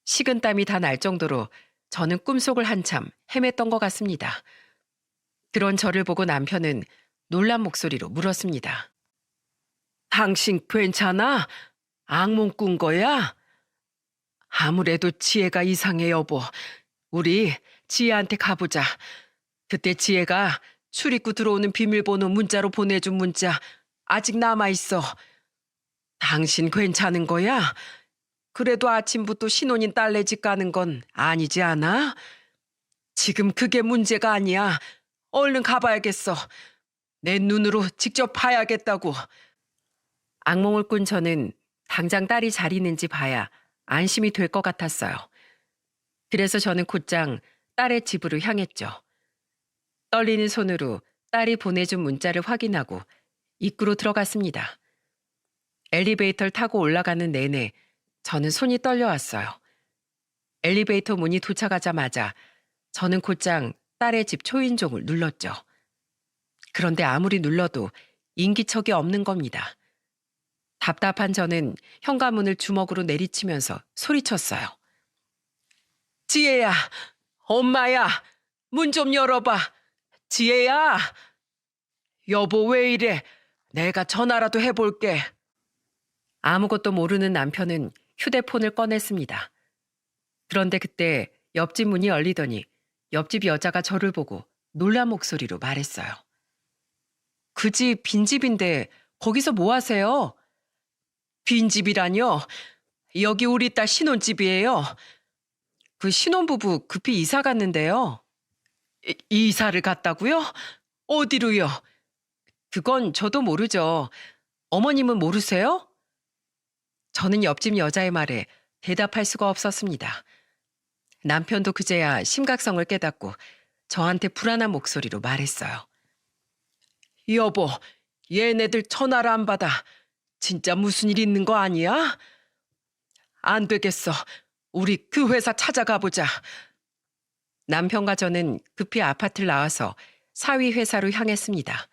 식은땀이 다 날 정도로 저는 꿈속을 한참 헤맸던 것 같습니다. 그런 저를 보고 남편은 놀란 목소리로 물었습니다. 당신 괜찮아? 악몽 꾼 거야? 아무래도 지혜가 이상해, 여보. 우리 지혜한테 가보자. 그때 지혜가 출입구 들어오는 비밀번호 문자로 보내준 문자 아직 남아있어. 당신 괜찮은 거야? 그래도 아침부터 신혼인 딸네 집 가는 건 아니지 않아? 지금 그게 문제가 아니야. 얼른 가봐야겠어. 내 눈으로 직접 봐야겠다고. 악몽을 꾼 저는 당장 딸이 잘 있는지 봐야 안심이 될 것 같았어요. 그래서 저는 곧장 딸의 집으로 향했죠. 떨리는 손으로 딸이 보내준 문자를 확인하고 입구로 들어갔습니다. 엘리베이터를 타고 올라가는 내내 저는 손이 떨려왔어요. 엘리베이터 문이 도착하자마자 저는 곧장 딸의 집 초인종을 눌렀죠. 그런데 아무리 눌러도 인기척이 없는 겁니다. 답답한 저는 현관문을 주먹으로 내리치면서 소리쳤어요. 지혜야, 엄마야, 문 좀 열어봐. 지혜야. 여보 왜 이래? 내가 전화라도 해볼게. 아무것도 모르는 남편은 휴대폰을 꺼냈습니다. 그런데 그때 옆집 문이 열리더니 옆집 여자가 저를 보고 놀란 목소리로 말했어요. 그 집 빈집인데 거기서 뭐 하세요? 빈집이라뇨? 여기 우리 딸 신혼집이에요. 그 신혼부부 급히 이사 갔는데요. 이사를 갔다고요? 어디로요? 그건 저도 모르죠. 어머님은 모르세요? 저는 옆집 여자의 말에 대답할 수가 없었습니다. 남편도 그제야 심각성을 깨닫고 저한테 불안한 목소리로 말했어요. 여보, 얘네들 전화를 안 받아. 진짜 무슨 일 있는 거 아니야? 안 되겠어. 우리 그 회사 찾아가 보자. 남편과 저는 급히 아파트를 나와서 사위 회사로 향했습니다.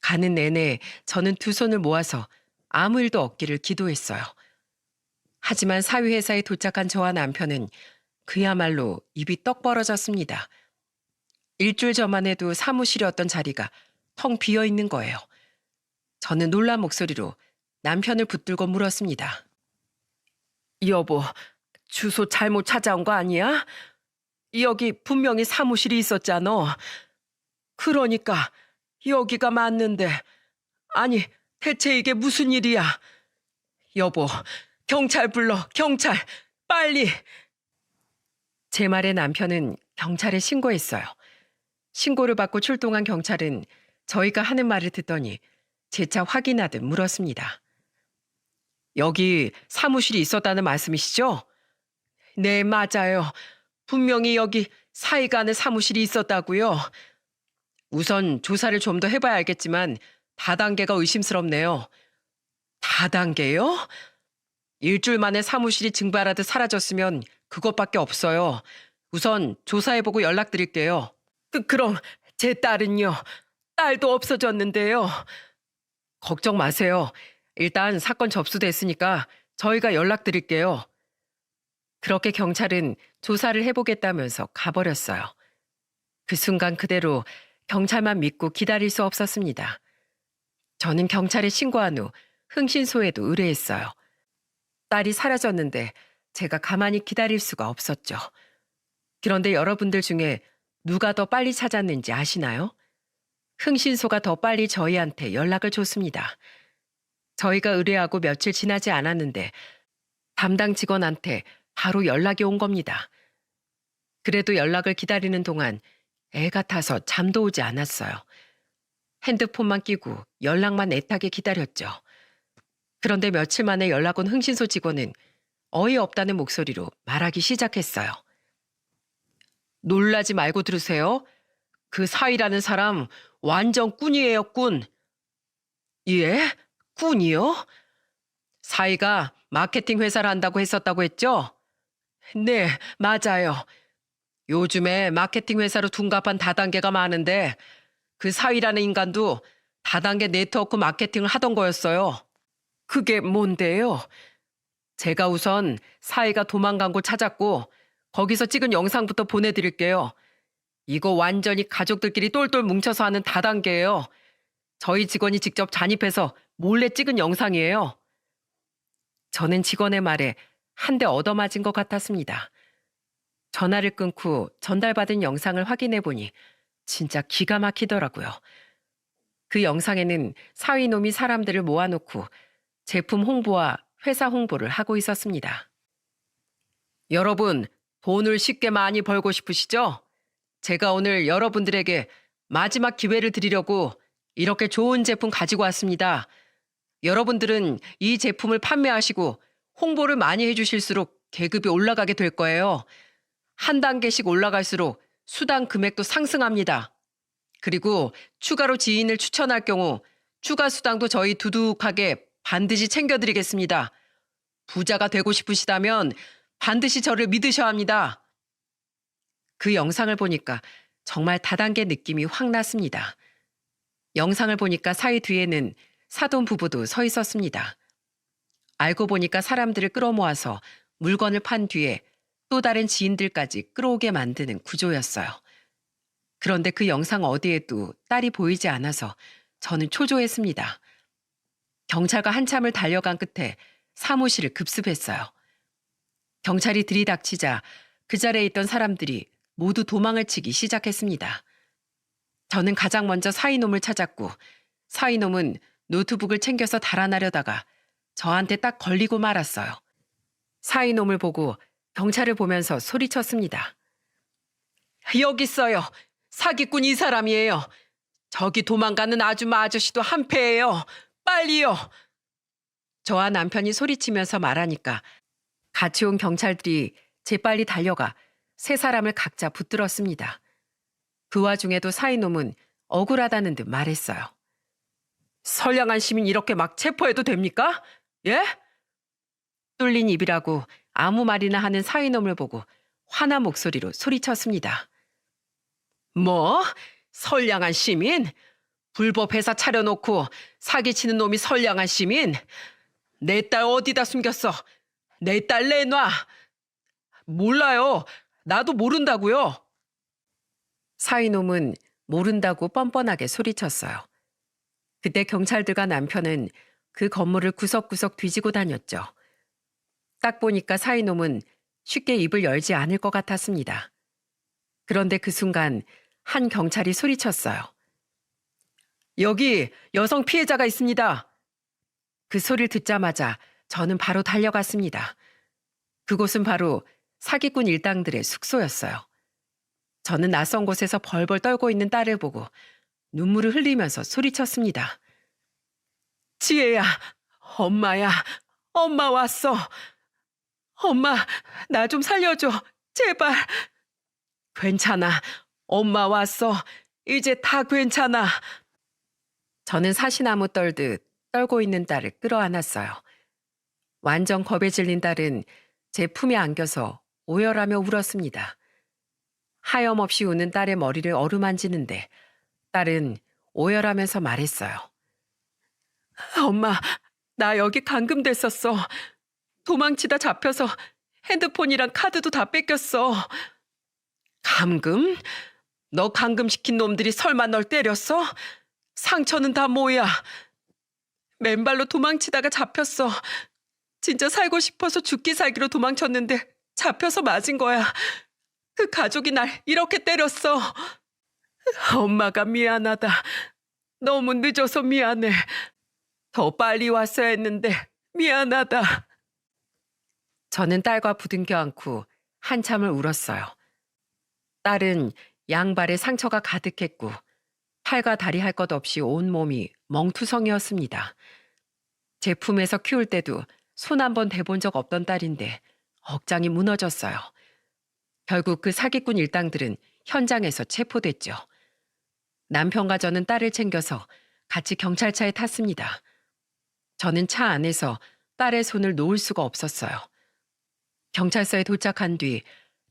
가는 내내 저는 두 손을 모아서 아무 일도 없기를 기도했어요. 하지만 사위 회사에 도착한 저와 남편은 그야말로 입이 떡 벌어졌습니다. 일주일 전만 해도 사무실이었던 자리가 텅 비어 있는 거예요. 저는 놀란 목소리로 남편을 붙들고 물었습니다. 여보, 주소 잘못 찾아온 거 아니야? 여기 분명히 사무실이 있었잖아. 그러니까 여기가 맞는데. 아니, 대체 이게 무슨 일이야? 여보, 경찰 불러, 경찰, 빨리. 제 말에 남편은 경찰에 신고했어요. 신고를 받고 출동한 경찰은 저희가 하는 말을 듣더니 재차 확인하듯 물었습니다. 여기 사무실이 있었다는 말씀이시죠? 네, 맞아요. 분명히 여기 사이간의 사무실이 있었다고요. 우선 조사를 좀 더 해봐야 알겠지만 다단계가 의심스럽네요. 다단계요? 일주일 만에 사무실이 증발하듯 사라졌으면 그것밖에 없어요. 우선 조사해보고 연락드릴게요. 그럼 제 딸은요? 딸도 없어졌는데요. 걱정 마세요. 일단 사건 접수됐으니까 저희가 연락드릴게요. 그렇게 경찰은 조사를 해보겠다면서 가버렸어요. 그 순간 그대로 경찰만 믿고 기다릴 수 없었습니다. 저는 경찰에 신고한 후 흥신소에도 의뢰했어요. 딸이 사라졌는데 제가 가만히 기다릴 수가 없었죠. 그런데 여러분들 중에 누가 더 빨리 찾았는지 아시나요? 흥신소가 더 빨리 저희한테 연락을 줬습니다. 저희가 의뢰하고 며칠 지나지 않았는데 담당 직원한테 바로 연락이 온 겁니다. 그래도 연락을 기다리는 동안 애가 타서 잠도 오지 않았어요. 핸드폰만 끼고 연락만 애타게 기다렸죠. 그런데 며칠 만에 연락 온 흥신소 직원은 어이없다는 목소리로 말하기 시작했어요. 놀라지 말고 들으세요. 그 사위라는 사람 완전 꾼이에요, 꾼. 예? 꾼이요? 사위가 마케팅 회사를 한다고 했었다고 했죠? 네, 맞아요. 요즘에 마케팅 회사로 둔갑한 다단계가 많은데 그 사위라는 인간도 다단계 네트워크 마케팅을 하던 거였어요. 그게 뭔데요? 제가 우선 사위가 도망간 곳 찾았고 거기서 찍은 영상부터 보내드릴게요. 이거 완전히 가족들끼리 똘똘 뭉쳐서 하는 다단계예요. 저희 직원이 직접 잔입해서 몰래 찍은 영상이에요. 저는 직원의 말에 한 대 얻어맞은 것 같았습니다. 전화를 끊고 전달받은 영상을 확인해 보니 진짜 기가 막히더라고요. 그 영상에는 사위놈이 사람들을 모아놓고 제품 홍보와 회사 홍보를 하고 있었습니다. 여러분, 돈을 쉽게 많이 벌고 싶으시죠? 제가 오늘 여러분들에게 마지막 기회를 드리려고 이렇게 좋은 제품 가지고 왔습니다. 여러분들은 이 제품을 판매하시고 홍보를 많이 해주실수록 계급이 올라가게 될 거예요. 한 단계씩 올라갈수록 수당 금액도 상승합니다. 그리고 추가로 지인을 추천할 경우 추가 수당도 저희 두둑하게 반드시 챙겨드리겠습니다. 부자가 되고 싶으시다면 반드시 저를 믿으셔야 합니다. 그 영상을 보니까 정말 다단계 느낌이 확 났습니다. 영상을 보니까 사이 뒤에는 사돈 부부도 서 있었습니다. 알고 보니까 사람들을 끌어모아서 물건을 판 뒤에 또 다른 지인들까지 끌어오게 만드는 구조였어요. 그런데 그 영상 어디에도 딸이 보이지 않아서 저는 초조했습니다. 경찰과 한참을 달려간 끝에 사무실을 급습했어요. 경찰이 들이닥치자 그 자리에 있던 사람들이 모두 도망을 치기 시작했습니다. 저는 가장 먼저 사이놈을 찾았고 사이놈은 노트북을 챙겨서 달아나려다가 저한테 딱 걸리고 말았어요. 사이놈을 보고 경찰을 보면서 소리쳤습니다. 여기 있어요. 사기꾼 이 사람이에요. 저기 도망가는 아줌마 아저씨도 한패예요. 빨리요. 저와 남편이 소리치면서 말하니까 같이 온 경찰들이 재빨리 달려가 세 사람을 각자 붙들었습니다. 그 와중에도 사이놈은 억울하다는 듯 말했어요. 선량한 시민 이렇게 막 체포해도 됩니까? 예? 뚫린 입이라고 아무 말이나 하는 사이놈을 보고 화난 목소리로 소리쳤습니다. 뭐? 선량한 시민? 불법 회사 차려놓고 사기치는 놈이 선량한 시민? 내 딸 어디다 숨겼어? 내 딸 내놔. 몰라요. 나도 모른다고요. 사이놈은 모른다고 뻔뻔하게 소리쳤어요. 그때 경찰들과 남편은 그 건물을 구석구석 뒤지고 다녔죠. 딱 보니까 사이놈은 쉽게 입을 열지 않을 것 같았습니다. 그런데 그 순간 한 경찰이 소리쳤어요. 여기 여성 피해자가 있습니다. 그 소리를 듣자마자 저는 바로 달려갔습니다. 그곳은 바로 사기꾼 일당들의 숙소였어요. 저는 낯선 곳에서 벌벌 떨고 있는 딸을 보고 눈물을 흘리면서 소리쳤습니다. 지혜야, 엄마야, 엄마 왔어. 엄마, 나 좀 살려줘. 제발. 괜찮아. 엄마 왔어. 이제 다 괜찮아. 저는 사시나무 떨듯 떨고 있는 딸을 끌어안았어요. 완전 겁에 질린 딸은 제 품에 안겨서 오열하며 울었습니다. 하염없이 우는 딸의 머리를 어루만지는데 딸은 오열하면서 말했어요. 엄마, 나 여기 감금됐었어. 도망치다 잡혀서 핸드폰이랑 카드도 다 뺏겼어. 감금? 너 감금시킨 놈들이 설마 널 때렸어? 상처는 다 뭐야? 맨발로 도망치다가 잡혔어. 진짜 살고 싶어서 죽기 살기로 도망쳤는데 잡혀서 맞은 거야. 그 가족이 날 이렇게 때렸어. 엄마가 미안하다. 너무 늦어서 미안해. 더 빨리 왔어야 했는데 미안하다. 저는 딸과 부둥켜 안고 한참을 울었어요. 딸은 양발에 상처가 가득했고 팔과 다리 할 것 없이 온몸이 멍투성이었습니다. 제 품에서 키울 때도 손 한 번 대본 적 없던 딸인데 억장이 무너졌어요. 결국 그 사기꾼 일당들은 현장에서 체포됐죠. 남편과 저는 딸을 챙겨서 같이 경찰차에 탔습니다. 저는 차 안에서 딸의 손을 놓을 수가 없었어요. 경찰서에 도착한 뒤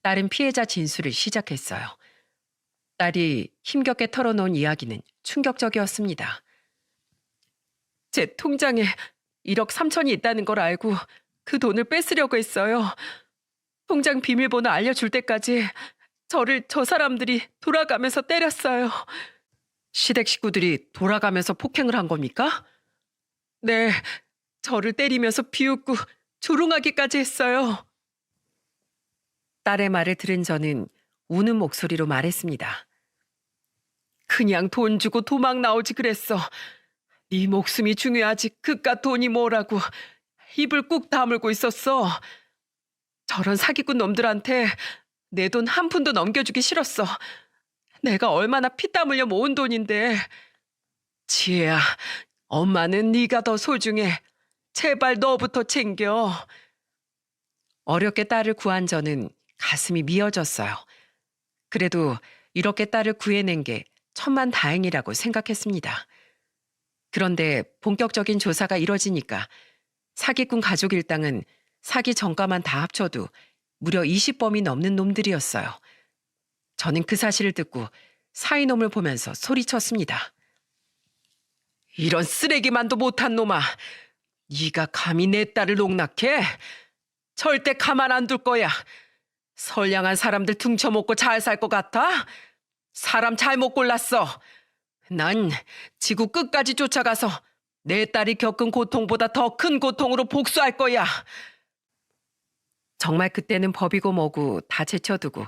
딸은 피해자 진술을 시작했어요. 딸이 힘겹게 털어놓은 이야기는 충격적이었습니다. 제 통장에 1억 3천이 있다는 걸 알고 그 돈을 뺏으려고 했어요. 통장 비밀번호 알려줄 때까지 저를 저 사람들이 돌아가면서 때렸어요. 시댁 식구들이 돌아가면서 폭행을 한 겁니까? 네, 저를 때리면서 비웃고 조롱하기까지 했어요. 딸의 말을 들은 저는 우는 목소리로 말했습니다. 그냥 돈 주고 도망 나오지 그랬어. 네 목숨이 중요하지 그깟 돈이 뭐라고 입을 꾹 다물고 있었어. 저런 사기꾼 놈들한테 내 돈 한 푼도 넘겨주기 싫었어. 내가 얼마나 피땀 흘려 모은 돈인데. 지혜야, 엄마는 네가 더 소중해. 제발 너부터 챙겨. 어렵게 딸을 구한 저는 가슴이 미어졌어요. 그래도 이렇게 딸을 구해낸 게 천만 다행이라고 생각했습니다. 그런데 본격적인 조사가 이뤄지니까 사기꾼 가족 일당은 사기 전과만 다 합쳐도 무려 20범이 넘는 놈들이었어요. 저는 그 사실을 듣고 사이놈을 보면서 소리쳤습니다. 이런 쓰레기만도 못한 놈아. 네가 감히 내 딸을 농락해? 절대 가만 안 둘 거야. 선량한 사람들 등쳐먹고 잘 살 것 같아? 사람 잘못 골랐어. 난 지구 끝까지 쫓아가서 내 딸이 겪은 고통보다 더 큰 고통으로 복수할 거야. 정말 그때는 법이고 뭐고 다 제쳐두고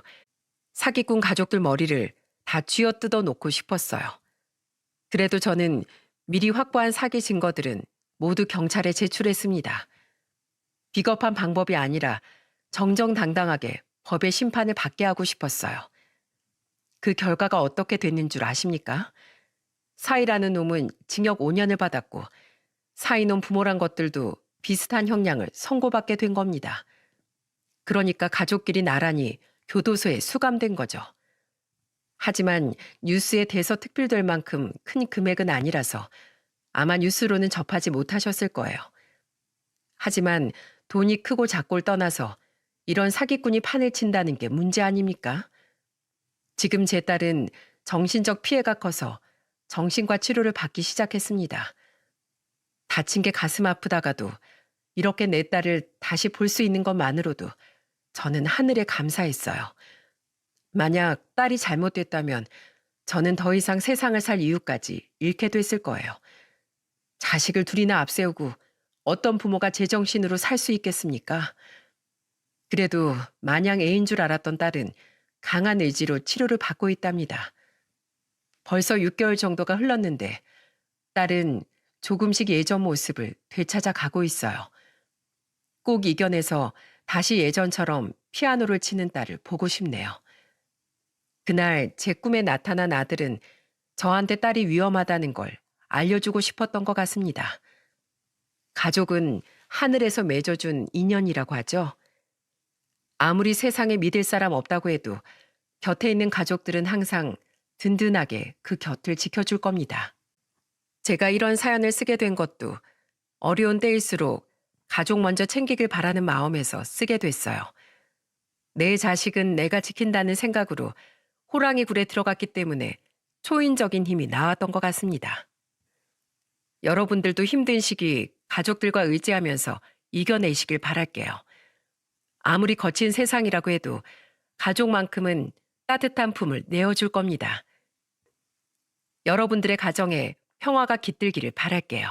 사기꾼 가족들 머리를 다 쥐어뜯어 놓고 싶었어요. 그래도 저는 미리 확보한 사기 증거들은 모두 경찰에 제출했습니다. 비겁한 방법이 아니라 정정당당하게 법의 심판을 받게 하고 싶었어요. 그 결과가 어떻게 됐는 줄 아십니까? 사이라는 놈은 징역 5년을 받았고 사이놈 부모란 것들도 비슷한 형량을 선고받게 된 겁니다. 그러니까 가족끼리 나란히 교도소에 수감된 거죠. 하지만 뉴스에 대서특필될 만큼 큰 금액은 아니라서 아마 뉴스로는 접하지 못하셨을 거예요. 하지만 돈이 크고 작고를 떠나서 이런 사기꾼이 판을 친다는 게 문제 아닙니까? 지금 제 딸은 정신적 피해가 커서 정신과 치료를 받기 시작했습니다. 다친 게 가슴 아프다가도 이렇게 내 딸을 다시 볼 수 있는 것만으로도 저는 하늘에 감사했어요. 만약 딸이 잘못됐다면 저는 더 이상 세상을 살 이유까지 잃게 됐을 거예요. 자식을 둘이나 앞세우고 어떤 부모가 제정신으로 살 수 있겠습니까? 그래도 마냥 애인 줄 알았던 딸은 강한 의지로 치료를 받고 있답니다. 벌써 6개월 정도가 흘렀는데 딸은 조금씩 예전 모습을 되찾아 가고 있어요. 꼭 이겨내서 다시 예전처럼 피아노를 치는 딸을 보고 싶네요. 그날 제 꿈에 나타난 아들은 저한테 딸이 위험하다는 걸 알려주고 싶었던 것 같습니다. 가족은 하늘에서 맺어준 인연이라고 하죠. 아무리 세상에 믿을 사람 없다고 해도 곁에 있는 가족들은 항상 든든하게 그 곁을 지켜줄 겁니다. 제가 이런 사연을 쓰게 된 것도 어려운 때일수록 가족 먼저 챙기길 바라는 마음에서 쓰게 됐어요. 내 자식은 내가 지킨다는 생각으로 호랑이 굴에 들어갔기 때문에 초인적인 힘이 나왔던 것 같습니다. 여러분들도 힘든 시기 가족들과 의지하면서 이겨내시길 바랄게요. 아무리 거친 세상이라고 해도 가족만큼은 따뜻한 품을 내어줄 겁니다. 여러분들의 가정에 평화가 깃들기를 바랄게요.